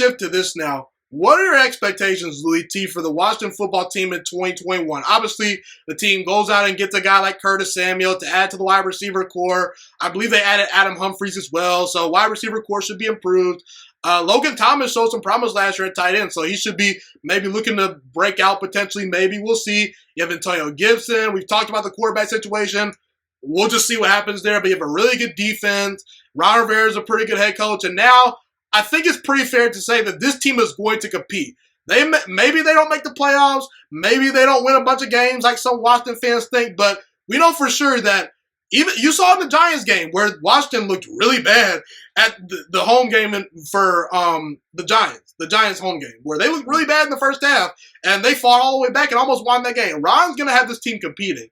shift to this now. What are your expectations, Louie T, for the Washington football team in 2021? Obviously, the team goes out and gets a guy like Curtis Samuel to add to the wide receiver core. I believe they added Adam Humphries as well, so wide receiver core should be improved. Logan Thomas showed some promise last year at tight end, so he should be maybe looking to break out potentially. Maybe we'll see. You have Antonio Gibson. We've talked about the quarterback situation. We'll just see what happens there, but you have a really good defense. Ron Rivera is a pretty good head coach, and now I think it's pretty fair to say that this team is going to compete. Maybe they don't make the playoffs. Maybe they don't win a bunch of games like some Washington fans think, but we know for sure that even you saw in the Giants game where Washington looked really bad at the home game for the Giants home game, where they looked really bad in the first half, and they fought all the way back and almost won that game. Ron's going to have this team competing.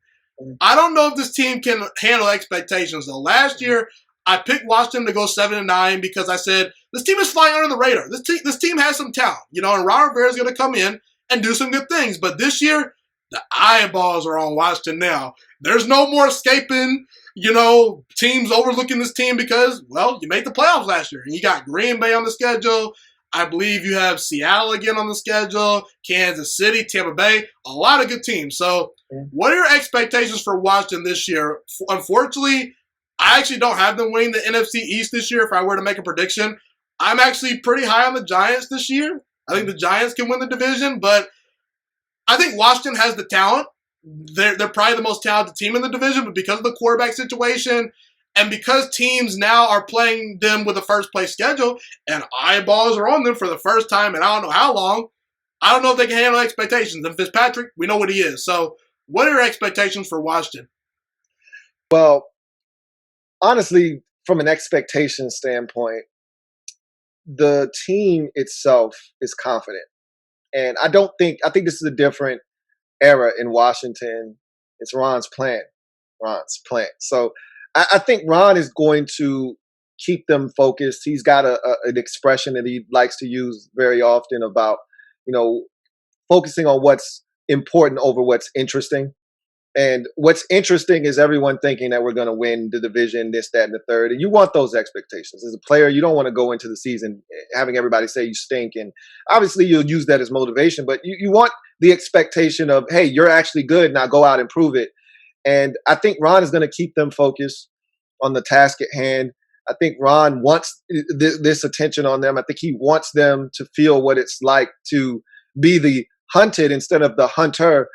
I don't know if this team can handle expectations, though. Last year, I picked Washington to go 7-9 because I said, this team is flying under the radar. This team has some talent, and Ron Rivera is going to come in and do some good things. But this year, the eyeballs are on Washington now. There's no more escaping, teams overlooking this team because, well, you made the playoffs last year. And you got Green Bay on the schedule. I believe you have Seattle again on the schedule, Kansas City, Tampa Bay, a lot of good teams. So what are your expectations for Washington this year? Unfortunately, I actually don't have them winning the NFC East this year if I were to make a prediction. I'm actually pretty high on the Giants this year. I think the Giants can win the division, but I think Washington has the talent. They're probably the most talented team in the division, but because of the quarterback situation and because teams now are playing them with a first-place schedule and eyeballs are on them for the first time in I don't know how long, I don't know if they can handle expectations. And Fitzpatrick, we know what he is. So what are your expectations for Washington? Well, honestly, from an expectation standpoint, the team itself is confident. And I think this is a different era in Washington. It's Ron's plan. So I think Ron is going to keep them focused. He's got an expression that he likes to use very often about, focusing on what's important over what's interesting. And what's interesting is everyone thinking that we're going to win the division, this, that, and the third. And you want those expectations. As a player, you don't want to go into the season having everybody say you stink. And obviously, you'll use that as motivation. But you want the expectation of, hey, you're actually good. Now go out and prove it. And I think Ron is going to keep them focused on the task at hand. I think Ron wants this attention on them. I think he wants them to feel what it's like to be the hunted instead of the hunter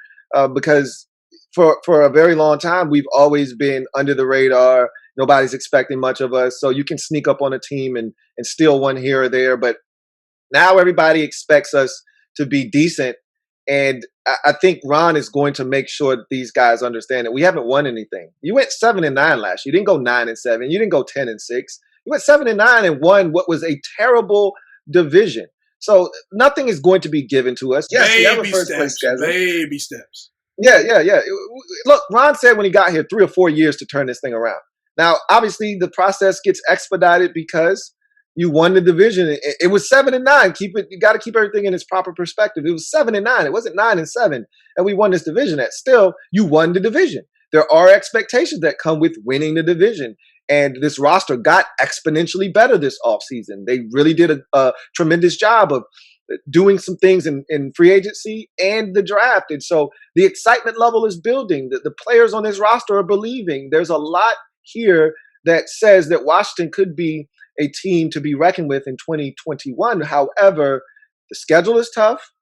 because for a very long time, we've always been under the radar. Nobody's expecting much of us. So you can sneak up on a team and steal one here or there. But now everybody expects us to be decent. And I think Ron is going to make sure that these guys understand that we haven't won anything. You went 7-9 last year. You didn't go 9-7. You didn't go 10-6. You went 7-9 and won what was a terrible division. So nothing is going to be given to us. Yes, we have a first place schedule. Baby steps. Yeah. Look, Ron said when he got here 3 or 4 years to turn this thing around. Now, obviously, the process gets expedited because you won the division. It was 7-9. You got to keep everything in its proper perspective. It was 7-9. It wasn't 9-7, and we won this division. Still, you won the division. There are expectations that come with winning the division, and this roster got exponentially better this offseason. They really did a tremendous job of doing some things in free agency and the draft. And so the excitement level is building. The players on this roster are believing. There's a lot here that says that Washington could be a team to be reckoned with in 2021. However, the schedule is tough.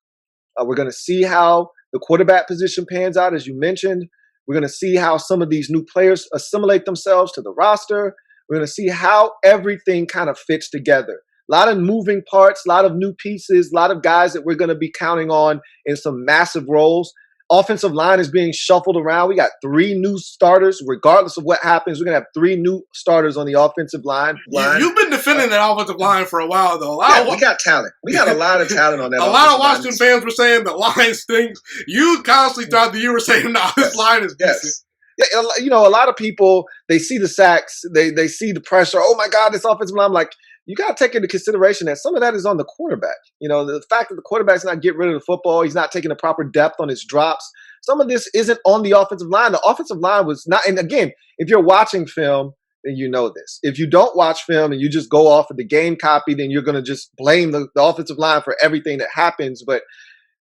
We're going to see how the quarterback position pans out, as you mentioned. We're going to see how some of these new players assimilate themselves to the roster. We're going to see how everything kind of fits together. A lot of moving parts, a lot of new pieces, a lot of guys that we're going to be counting on in some massive roles. Offensive line is being shuffled around. We got 3 new starters. Regardless of what happens, we're going to have 3 new starters on the offensive line. You've been defending that offensive line for a while, though. We got talent. We got a lot of talent on that. A lot of Washington fans were saying the line stinks. You constantly throughout the year were saying, no, this line is decent. Yeah, a lot of people, they see the sacks, they see the pressure. Oh, my God, this offensive line. I'm like, you got to take into consideration that some of that is on the quarterback. The fact that the quarterback's not getting rid of the football, he's not taking the proper depth on his drops. Some of this isn't on the offensive line. The offensive line was not, and again, if you're watching film, then you know this. If you don't watch film and you just go off of the game copy, then you're going to just blame the offensive line for everything that happens. But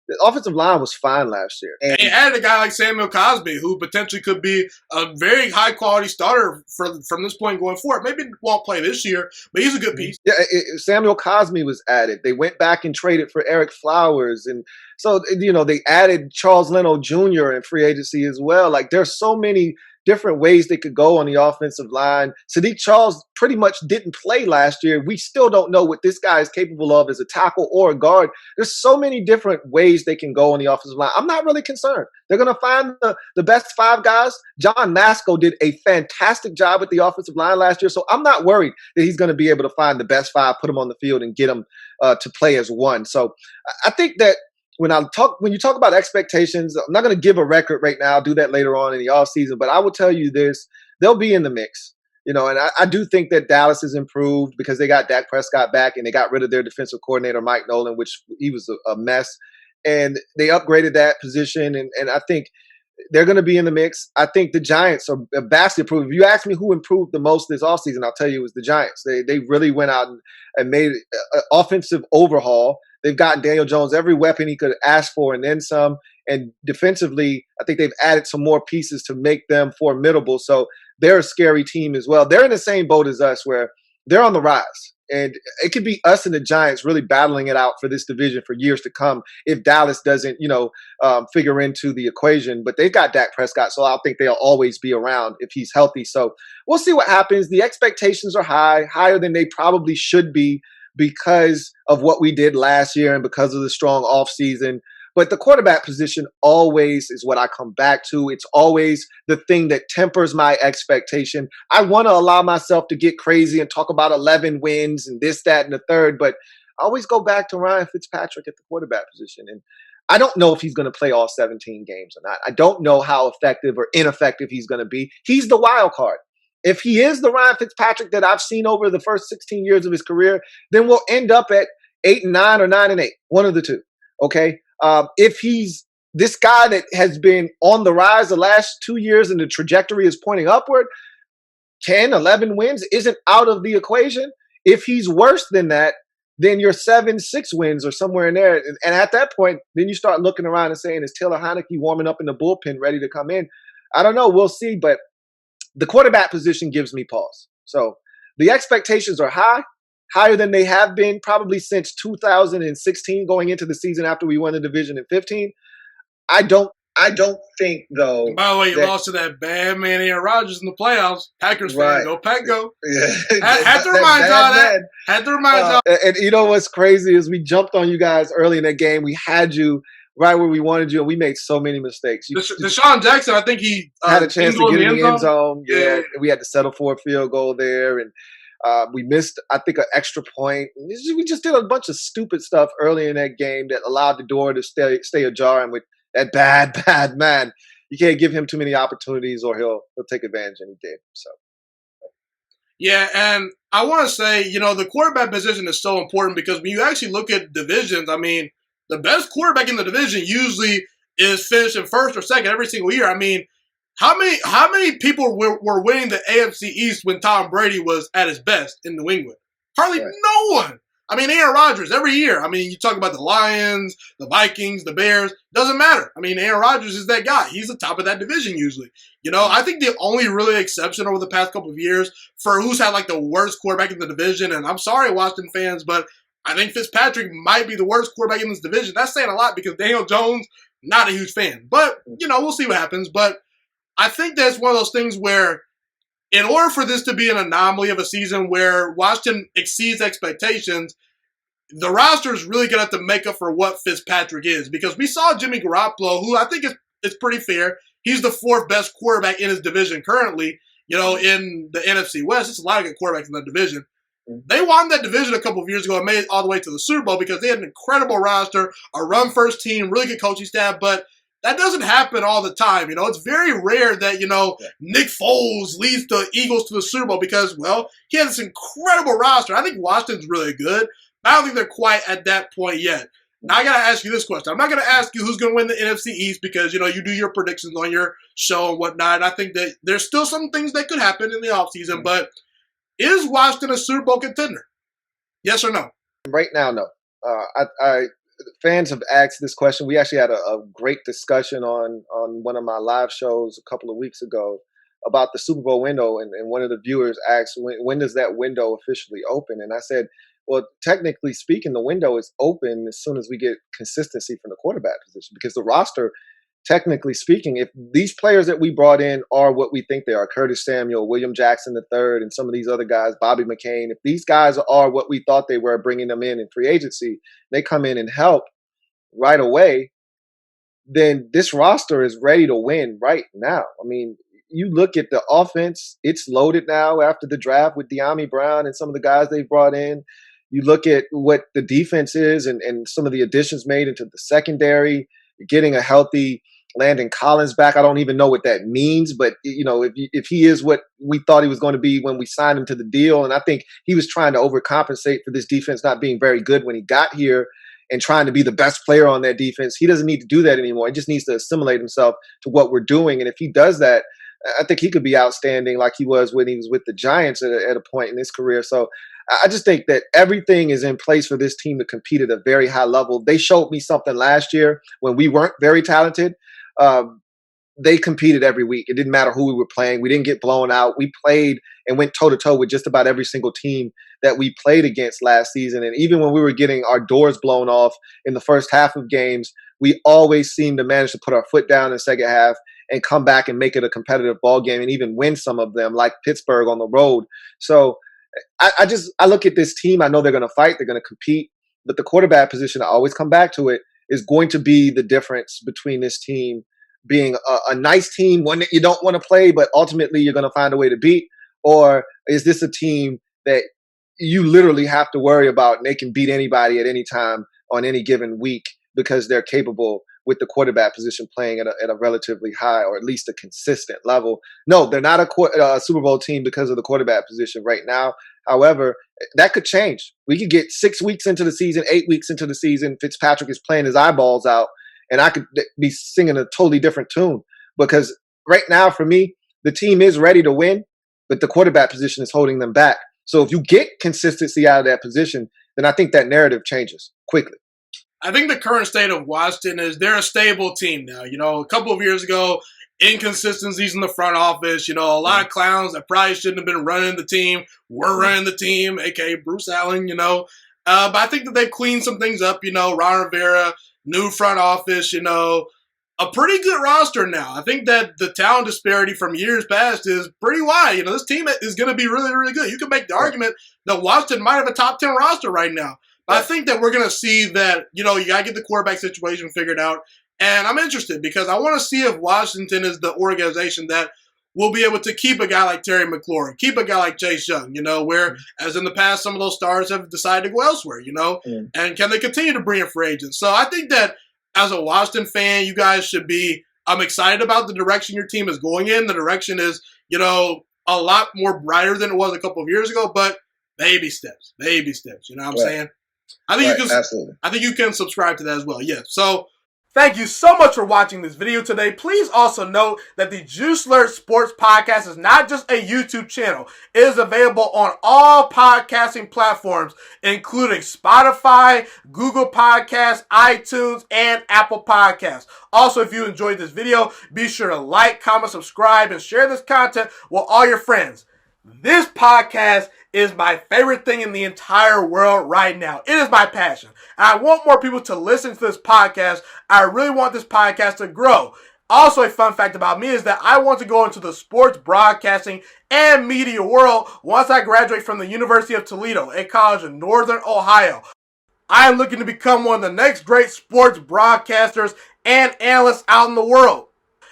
the offensive line was fine last year. And they added a guy like Samuel Cosby, who potentially could be a very high-quality starter from this point going forward. Maybe won't play this year, but he's a good piece. Yeah, Samuel Cosby was added. They went back and traded for Eric Flowers. And so, they added Charles Leno Jr. in free agency as well. Like, there's so many different ways they could go on the offensive line. Sadiq Charles pretty much didn't play last year. We still don't know what this guy is capable of as a tackle or a guard. There's so many different ways they can go on the offensive line. I'm not really concerned. They're going to find the best 5 guys. John Masco did a fantastic job with the offensive line last year, so I'm not worried that he's going to be able to find the best 5, put them on the field, and get them to play as one. So I think that when you talk about expectations, I'm not going to give a record right now. I'll do that later on in the offseason. But I will tell you this, they'll be in the mix. And I do think that Dallas has improved because they got Dak Prescott back and they got rid of their defensive coordinator, Mike Nolan, which he was a mess. And they upgraded that position. And I think they're going to be in the mix. I think the Giants are vastly improved. If you ask me who improved the most this offseason, I'll tell you it was the Giants. They really went out and made an offensive overhaul. They've gotten Daniel Jones every weapon he could ask for and then some. And defensively, I think they've added some more pieces to make them formidable. So they're a scary team as well. They're in the same boat as us where they're on the rise. And it could be us and the Giants really battling it out for this division for years to come if Dallas doesn't, figure into the equation. But they've got Dak Prescott, so I think they'll always be around if he's healthy. So we'll see what happens. The expectations are high, higher than they probably should be because of what we did last year and because of the strong offseason. But the quarterback position always is what I come back to. It's always the thing that tempers my expectation. I want to allow myself to get crazy and talk about 11 wins and this, that, and the third, but I always go back to Ryan Fitzpatrick at the quarterback position. And I don't know if he's going to play all 17 games or not. I don't know how effective or ineffective he's going to be. He's the wild card. If he is the Ryan Fitzpatrick that I've seen over the first 16 years of his career, then we'll end up at 8-9 or 9-8, one of the two. Okay. If he's this guy that has been on the rise the last 2 years and the trajectory is pointing upward, 10, 11 wins isn't out of the equation. If he's worse than that, then you're 7-6 wins or somewhere in there. And at that point, then you start looking around and saying, is Taylor Heineke warming up in the bullpen ready to come in? I don't know. We'll see. But the quarterback position gives me pause. So the expectations are high, higher than they have been probably since 2016 going into the season after we won the division in 15. I don't think, though. And by the way, you lost to that bad man Aaron Rodgers in the playoffs. Packers fan, go Pack go. Yeah. Had to remind y'all that. Had to remind y'all. And you know what's crazy is we jumped on you guys early in that game. We had you right where we wanted you, and we made so many mistakes. Deshaun Jackson, I think he had a chance to get in the end zone. Yeah, we had to settle for a field goal there, and we missed, I think, an extra point. We just did a bunch of stupid stuff early in that game that allowed the door to stay ajar. And with that bad man, you can't give him too many opportunities or he'll take advantage, and he did. So. Yeah, and I want to say, the quarterback position is so important because when you actually look at divisions, I mean, the best quarterback in the division usually is finishing first or second every single year. I mean, how many people were winning the AFC East when Tom Brady was at his best in New England? Hardly no one. I mean, Aaron Rodgers every year. I mean, you talk about the Lions, the Vikings, the Bears. Doesn't matter. I mean, Aaron Rodgers is that guy. He's the top of that division usually. I think the only really exception over the past couple of years for who's had like the worst quarterback in the division, and I'm sorry, Washington fans, but I think Fitzpatrick might be the worst quarterback in this division. That's saying a lot because Daniel Jones, not a huge fan. But, we'll see what happens. But I think that's one of those things where in order for this to be an anomaly of a season where Washington exceeds expectations, the roster is really going to have to make up for what Fitzpatrick is. Because we saw Jimmy Garoppolo, who I think is pretty fair. He's the 4th best quarterback in his division currently, in the NFC West. It's a lot of good quarterbacks in that division. They won that division a couple of years ago and made it all the way to the Super Bowl because they had an incredible roster, a run-first team, really good coaching staff, but that doesn't happen all the time. It's very rare that, Nick Foles leads the Eagles to the Super Bowl because, he has this incredible roster. I think Washington's really good, but I don't think they're quite at that point yet. Now I got to ask you this question. I'm not going to ask you who's going to win the NFC East because, you do your predictions on your show and whatnot. And I think that there's still some things that could happen in the offseason. But is Washington a Super Bowl contender? Yes or no? Right now, no. Fans have asked this question. We actually had a great discussion on one of my live shows a couple of weeks ago about the Super Bowl window, and one of the viewers asked, when does that window officially open? And I said, well, technically speaking, the window is open as soon as we get consistency from the quarterback position, because the roster, technically speaking, if these players that we brought in are what we think they are, Curtis Samuel, William Jackson III, and some of these other guys, Bobby McCain, if these guys are what we thought they were, bringing them in free agency, they come in and help right away, then this roster is ready to win right now. I mean, you look at the offense, it's loaded now after the draft with De'Ami Brown and some of the guys they've brought in. You look at what the defense is and some of the additions made into the secondary, getting a healthy Landon Collins back. I don't even know what that means, but if he is what we thought he was going to be when we signed him to the deal, and I think he was trying to overcompensate for this defense not being very good when he got here and trying to be the best player on that defense. He doesn't need to do that anymore. He just needs to assimilate himself to what we're doing. And if he does that, I think he could be outstanding like he was when he was with the Giants at a point in his career. So I just think that everything is in place for this team to compete at a very high level. They showed me something last year when we weren't very talented. They competed every week. It didn't matter who we were playing. We didn't get blown out. We played and went toe-to-toe with just about every single team that we played against last season. And even when we were getting our doors blown off in the first half of games, we always seemed to manage to put our foot down in the second half and come back and make it a competitive ball game and even win some of them, like Pittsburgh on the road. So I look at this team. I know they're going to fight. They're going to compete. But the quarterback position, I always come back to it, is going to be the difference between this team being a nice team, one that you don't want to play, but ultimately you're going to find a way to beat? Or is this a team that you literally have to worry about and they can beat anybody at any time on any given week because they're capable with the quarterback position playing at a relatively high or at least a consistent level? No, they're not a Super Bowl team because of the quarterback position right now. However, that could change. We could get 6 weeks into the season, 8 weeks into the season. Fitzpatrick is playing his eyeballs out, and I could be singing a totally different tune, because right now for me, the team is ready to win, but the quarterback position is holding them back. So if you get consistency out of that position, then I think that narrative changes quickly. I think the current state of Washington is they're a stable team now. A couple of years ago, inconsistencies in the front office. A lot of clowns that probably shouldn't have been running the team were running the team, a.k.a. Bruce Allen, But I think that they've cleaned some things up, Ron Rivera, new front office, a pretty good roster now. I think that the talent disparity from years past is pretty wide. This team is going to be really, really good. You can make the argument that Washington might have a top 10 roster right now. But I think that we're going to see that, you got to get the quarterback situation figured out. And I'm interested because I want to see if Washington is the organization that will be able to keep a guy like Terry McLaurin, keep a guy like Chase Young, where, as in the past, some of those stars have decided to go elsewhere, and can they continue to bring in free agents? So I think that as a Washington fan, you guys should be excited about the direction your team is going in. The direction is, a lot more brighter than it was a couple of years ago, but baby steps, you know what I'm saying? I think you can subscribe to that as well. Yeah. So thank you so much for watching this video today. Please also note that the Juice Alert Sports Podcast is not just a YouTube channel. It is available on all podcasting platforms, including Spotify, Google Podcasts, iTunes, and Apple Podcasts. Also, if you enjoyed this video, be sure to like, comment, subscribe, and share this content with all your friends. This podcast is my favorite thing in the entire world right now. It is my passion. And I want more people to listen to this podcast. I really want this podcast to grow. Also, a fun fact about me is that I want to go into the sports broadcasting and media world once I graduate from the University of Toledo, a college in Northern Ohio. I am looking to become one of the next great sports broadcasters and analysts out in the world.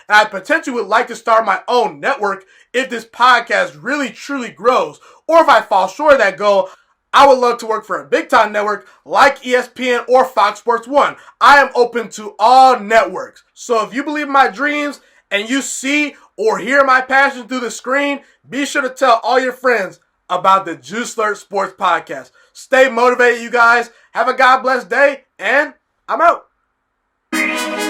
And I potentially would like to start my own network if this podcast really truly grows. Or if I fall short of that goal, I would love to work for a big-time network like ESPN or Fox Sports 1. I am open to all networks. So if you believe in my dreams and you see or hear my passion through the screen, be sure to tell all your friends about the Juice Alert Sports Podcast. Stay motivated, you guys. Have a God bless day, and I'm out.